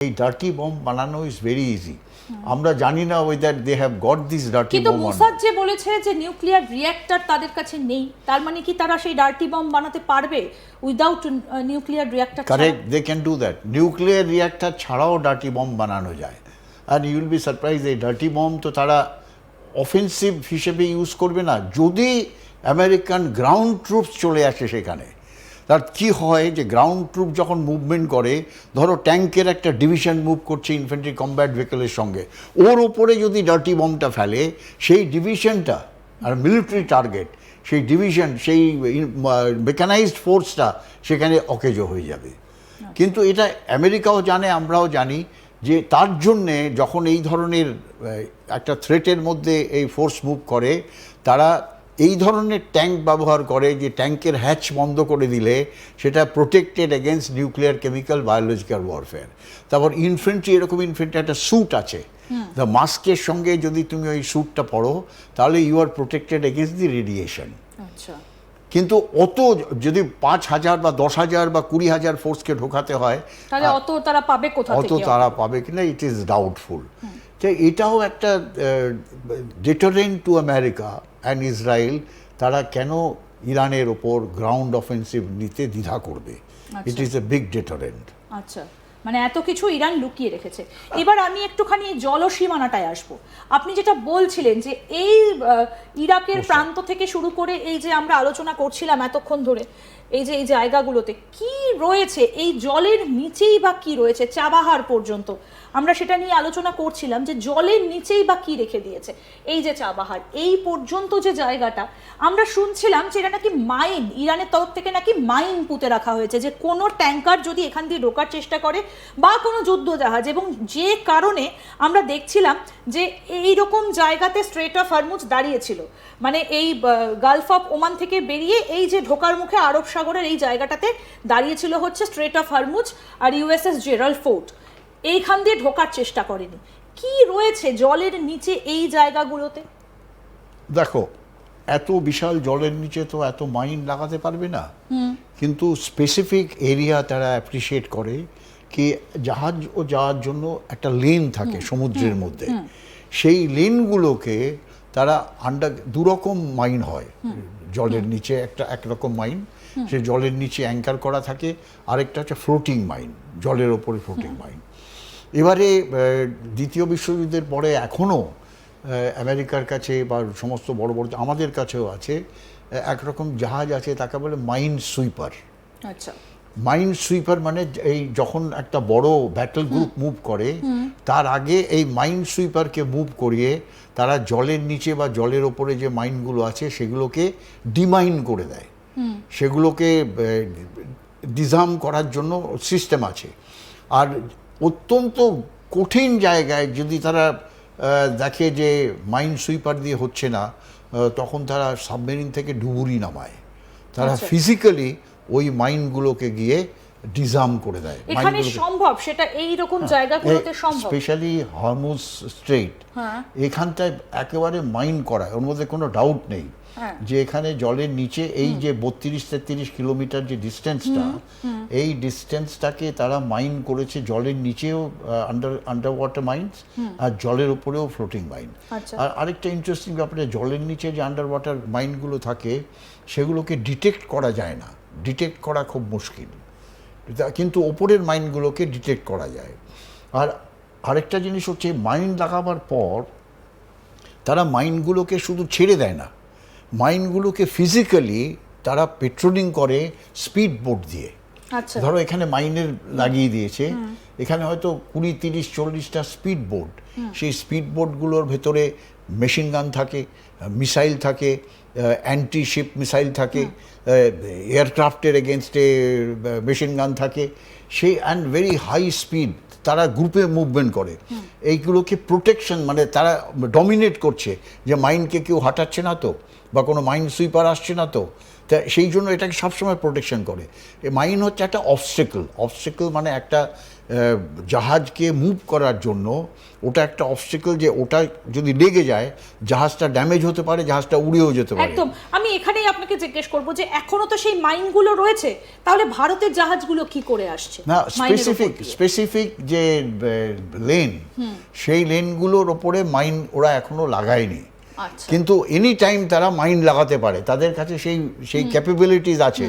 এই dirty bomb বানানো is very easy. আমরা জানি না whether they have got this dirty কিন্তু বম্ব। মোসাদ যে বলেছে যে নিউক্লিয়ার রিঅ্যাক্টর তাদের কাছে নেই, তার মানে কি তারা সেই ডার্টি বম্ব বানাতে পারবে without nuclear reactor? Correct, they can do that. Nuclear reactor ছাড়াও ডার্টি বম্ব বানানো যায়। আর ইউ উইল বি সারপ্রাইজ, এই ডার্টি বম্ব তো তারা অফেন্সিভ হিসেবে ইউজ করবে না। যদি আমেরিকান গ্রাউন্ড ট্রুপস চলে আসে সেখানে, তার কি হয় যে গ্রাউন্ড ট্রুপ যখন মুভমেন্ট করে, ধরো ট্যাঙ্কের একটা ডিভিশন মুভ করছে ইনফ্যান্ট্রি কমব্যাট ভেহিকলের সঙ্গে, ওর ওপরে যদি ডার্টি বম্বটা ফেলে, সেই ডিভিশনটা আর মিলিটারি টার্গেট, সেই ডিভিশন, সেই মেকানাইজড ফোর্সটা সেখানে অকেজো হয়ে যাবে। কিন্তু এটা আমেরিকাও জানে, আমরাও জানি যে তার জন্যে যখন এই ধরনের একটা থ্রেটের মধ্যে এই ফোর্স মুভ করে, তারা এই ধরনের ট্যাঙ্ক ব্যবহার করে যে ট্যাঙ্কের হ্যাচ বন্ধ করে দিলে সেটা protected against nuclear, chemical, biological warfare. তারপর ইনফ্যান্ট্রি, এরকম ইনফ্যান্ট্রি একটা স্যুট আছে, দ্য মাস্কের সঙ্গে যদি তুমি ওই স্যুটটা পরো, তাহলে you are protected against the radiation. আচ্ছা, কিন্তু অত যদি 5,000 বা 10,000 বা 20,000 ফোর্সকে ঢোকাতে হয়, তাহলে অত তারা পাবে কোথা থেকে? অত তারা পাবে কিনা ইট ইজ ডাউটফুল। তো এটাও একটা deterrent to America and Israel. তারা কেন ইরানের ওপর গ্রাউন্ড অফেন্সিভ নিতে দ্বিধা করবে? It is a big deterrent. আচ্ছা, মানে এত কিছু ইরান লুকিয়ে রেখেছে। এবার আমি একটুখানি জলসীমানাটায় আসবো। আপনি যেটা বলছিলেন যে এই ইরাকের প্রান্ত থেকে শুরু করে এই যে আমরা আলোচনা করছিলাম এতক্ষণ ধরে, এই যে এই জায়গাগুলোতে কি রয়েছে, এই জলের নিচেই বা কি রয়েছে, চাবাহার পর্যন্ত আমরা সেটা নিয়ে আলোচনা করছিলাম যে জলের নিচেই বা কি রেখে দিয়েছে। এই যে চাবাহার এই পর্যন্ত যে জায়গাটা, আমরা শুনছিলাম যে এটা নাকি মাইন, ইরানের তরফ থেকে নাকি মাইন পুঁতে রাখা হয়েছে, যে কোনো ট্যাঙ্কার যদি এখান দিয়ে ঢোকার চেষ্টা করে বা কোনো যুদ্ধ জাহাজ, এবং যে কারণে আমরা দেখছিলাম যে এইরকম জায়গাতে স্ট্রেট অফ হরমুজ দাঁড়িয়েছিল, মানে এই গালফ অফ ওমান থেকে বেরিয়ে এই যে ঢোকার মুখে আরব সাগরের এই জায়গাটাতে দাঁড়িয়েছিল হচ্ছে স্ট্রেট অফ হরমুজ আর ইউএসএস জেরাল্ড ফোর্ড। এইখান দিয়ে ঢোকার চেষ্টা করেনি। কি রয়েছে জলের নিচে এই জায়গাগুলোতে? দেখো, এত বিশাল জলের নিচে তো এত মাইন লাগাতে পারবে না, কিন্তু স্পেসিফিক এরিয়া তারা অ্যাপ্রিসিয়েট করে কি জাহাজ ও যাওয়ার জন্য একটা লেন থাকে সমুদ্রের মধ্যে, সেই লেনগুলোকে তারা দুরকম মাইন হয় জলের নিচে, একরকম মাইন সে জলের নিচে অ্যাঙ্কার করা থাকে, আরেকটা হচ্ছে ফ্লোটিং মাইন, জলের ওপরে ফ্লোটিং মাইন। এবারে দ্বিতীয় বিশ্বযুদ্ধের পরে এখনও আমেরিকার কাছে বা সমস্ত বড় বড় আমাদের কাছেও আছে একরকম জাহাজ আছে, তাকে বলে মাইন সুইপার। আচ্ছা, মাইন সুইপার মানে এই যখন একটা বড় ব্যাটল গ্রুপ মুভ করে, তার আগে এই মাইন সুইপারকে মুভ করিয়ে তারা জলের নিচে বা জলের ওপরে যে মাইনগুলো আছে সেগুলোকে ডিমাইন করে দেয়, সেগুলোকে ডিজার্ম করার জন্য সিস্টেম আছে। আর অত্যন্ত কঠিন জায়গায় যদি তারা দেখে যে মাইন সুইপার দিয়ে হচ্ছে না, তখন তারা সাবমেরিন থেকে ডুবুরি নামায়, তারা ফিজিক্যালি ওই মাইনগুলোকে গিয়ে ডিজার্ম করে দেয়। এখানে সম্ভব সেটা এই রকম জায়গাগুলোতে সম্ভব, স্পেশালি হরমুজ স্ট্রেট, এখানটায় একেবারে মাইন করা, ওর মধ্যে কোনো ডাউট নেই যে এখানে জলের নিচে এই যে 32-33 কিলোমিটার যে ডিস্টেন্সটা, এই ডিস্টেন্সটাকে তারা মাইন করেছে, জলের নিচেও আন্ডার ওয়াটার মাইন্স আর জলের উপরেও ফ্লোটিং মাইন। আর আরেকটা ইন্টারেস্টিং ব্যাপারে, জলের নিচে যে আন্ডার ওয়াটার মাইনগুলো থাকে সেগুলোকে ডিটেক্ট করা যায় না, ডিটেক্ট করা খুব মুশকিল, কিন্তু ওপরের মাইনগুলোকে ডিটেক্ট করা যায়। আর আরেকটা জিনিস হচ্ছে, মাইন লাগাবার পর তারা মাইনগুলোকে শুধু ছেড়ে দেয় না, মাইনগুলোকে ফিজিক্যালি তারা পেট্রোলিং করে স্পিড বোট দিয়ে। ধরো এখানে মাইনের লাগিয়ে দিয়েছে, এখানে হয়তো 20, 30, 40টা স্পিড বোট, সেই স্পিড বোটগুলোর ভেতরে মেশিন গান থাকে, মিসাইল থাকে, অ্যান্টি শিপ মিসাইল থাকে, এয়ারক্রাফটের এগেনস্টে মেশিন গান থাকে, সেই অ্যান্ড ভেরি হাই স্পিড তারা গ্রুপে মুভমেন্ট করে। এইগুলোকে প্রোটেকশন, মানে তারা ডমিনেট করছে যে মাইনকে কেউ হাঁটাচ্ছে না তো, বা কোনো মাইন সুইপার আসছে না তো, তা সেই জন্য এটাকে সবসময় প্রোটেকশন করে। এই মাইন হচ্ছে একটা অবস্টেকল মানে একটা জাহাজকে মুভ করার জন্য ওটা একটা অবস্টেকল, যে ওটা যদি লেগে যায় জাহাজটা ড্যামেজ হতে পারে, জাহাজটা উড়েও যেতে পারে। একদম। আমি এখানেই আপনাকে জিজ্ঞেস করব যে এখনো তো সেই মাইনগুলো রয়েছে, তাহলে ভারতের জাহাজগুলো কি করে আসছে? না, মাইনের উপর দিয়ে। স্পেসিফিক যে লেন, সেই লেনগুলোর ওপরে মাইন ওরা এখনো লাগায়নি, আচ্ছা। কিন্তু এনি টাইম তারা মাইন লাগাতে পারে, তাদের কাছে সেই ক্যাপাবিলিটিস আছে।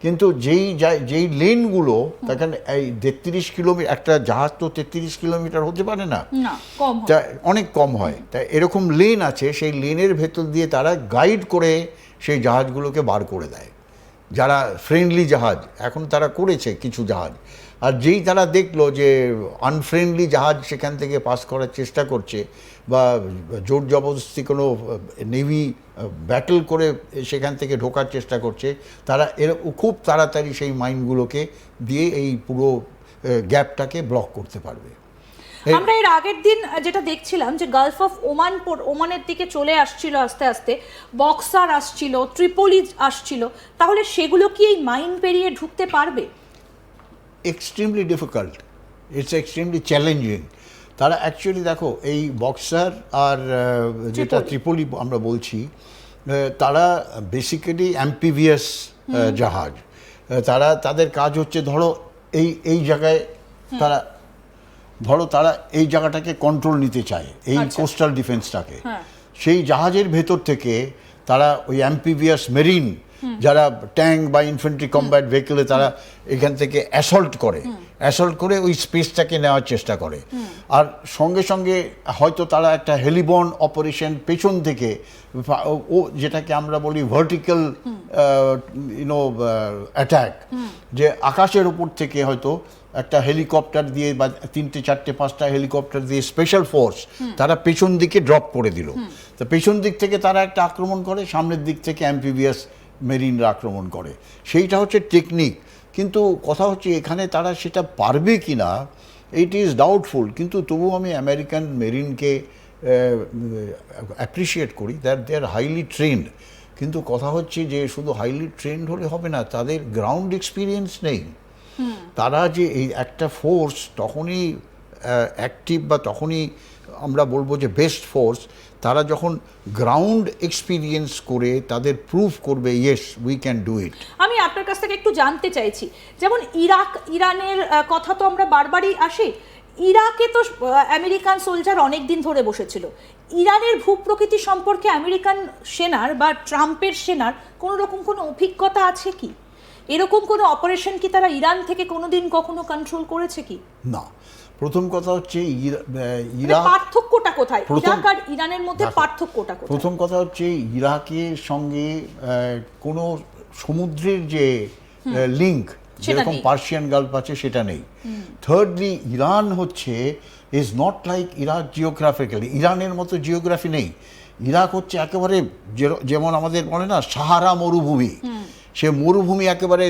কিন্তু যেই লেনগুলো, দেখেন এই 33 কিলোমিটার, একটা জাহাজ তো 33 কিলোমিটার হতে পারে না, না, কম হয়। তা অনেক কম হয়। তাই এরকম লেন আছে, সেই লেনের ভেতর দিয়ে তারা গাইড করে সেই জাহাজগুলোকে বার করে দেয়, যারা ফ্রেন্ডলি জাহাজ। এখন তারা করেছে কিছু জাহাজ, আর যেই তারা দেখলো যে আনফ্রেন্ডলি জাহাজ সেখান থেকে পাস করার চেষ্টা করছে, বা জোর জবরদস্তি কোনো নেভি ব্যাটল করে সেখান থেকে ঢোকার চেষ্টা করছে, তারা খুব তাড়াতাড়ি সেই মাইনগুলোকে দিয়ে এই পুরো গ্যাপটাকে ব্লক করতে পারবে। আমরা এর আগের দিন যেটা দেখছিলাম যে গালফ অফ ওমানের দিকে চলে আসছিল আস্তে আস্তে, বক্সার আসছিল, ত্রিপোলি আসছিল, তাহলে সেগুলো কি এই মাইন পেরিয়ে ঢুকতে পারবে? Extremely difficult, it's extremely challenging. তারা অ্যাকচুয়ালি দেখো, এই বক্সার আর যেটা ত্রিপোলি আমরা বলছি, তারা বেসিক্যালি অ্যাম্পিভিয়াস জাহাজ। তাদের কাজ হচ্ছে, ধরো এই জায়গায় তারা এই জায়গাটাকে কন্ট্রোল নিতে চায়, এই কোস্টাল ডিফেন্সটাকে। সেই জাহাজের ভেতর থেকে তারা ওই অ্যাম্পিভিয়াস মেরিন, যারা ট্যাঙ্ক বা ইনফ্যান্ট্রি কমব্যাট ভেহিকলে, তারা এখান থেকে অ্যাসল্ট করে ওই স্পেসটাকে নেওয়ার চেষ্টা করে। আর সঙ্গে সঙ্গে হয়তো তারা একটা হেলিবর্ন অপারেশন পেছন থেকে, ও যেটাকে আমরা বলি ভার্টিক্যাল অ্যাটাক, যে আকাশের উপর থেকে হয়তো একটা হেলিকপ্টার দিয়ে বা 3টে 4টে 5টা হেলিকপ্টার দিয়ে স্পেশাল ফোর্স তারা পেছন দিকে ড্রপ করে দিল। তো পেছন দিক থেকে তারা একটা আক্রমণ করে, সামনের দিক থেকে অ্যাম্পিভিয়াস মেরিনরা আক্রমণ করে। সেইটা হচ্ছে টেকনিক। কিন্তু কথা হচ্ছে এখানে তারা সেটা পারবে কি না, ইট ইজ ডাউটফুল। কিন্তু তবু আমি আমেরিকান মেরিনকে অ্যাপ্রিসিয়েট করি, দে আর হাইলি ট্রেন্ড। কিন্তু কথা হচ্ছে যে শুধু হাইলি ট্রেন্ড হলে হবে না, তাদের গ্রাউন্ড এক্সপিরিয়েন্স নেই। তারা যে এই একটা ফোর্স তখনই অ্যাক্টিভ, বা তখনই আমরা বলবো যে বেস্ট ফোর্স, তারা যখন গ্রাউন্ড এক্সপিরিয়েন্স করে তাদের প্রুফ করবে, yes we can do it. আমি আপনার কাছ থেকে একটু জানতে চাইছি, যেমন ইরানের কথা তো আমরা বারবারই আসি, ইরাকে তো আমেরিকান সোলজার অনেক দিন ধরে বসেছিল। ইরানের ভূপ্রকৃতি সম্পর্কে আমেরিকান সেনার বা ট্রাম্পের সেনার কোনো রকম কোনো অভিজ্ঞতা আছে কি? এরকম কোনো অপারেশন কি তারা ইরান থেকে কোনোদিন কখনো কন্ট্রোল করেছে কি? না। প্রথম কথা হচ্ছে পার্থক্যটা কোথায়, ইরাক আর ইরানের মধ্যে পার্থক্যটা কোথায়? প্রথম কথা হচ্ছে ইরাকের সঙ্গে কোনো সমুদ্রের যে লিঙ্ক, যেরকম পার্সিয়ান গালফ আছে, সেটা নেই। থার্ডলি, ইরান হচ্ছে is not like Iraq geographically, ইরানের মতো জিওগ্রাফি নেই। ইরাক হচ্ছে একেবারে যেমন আমাদের বলে না সাহারা মরুভূমি, সে মরুভূমি একেবারে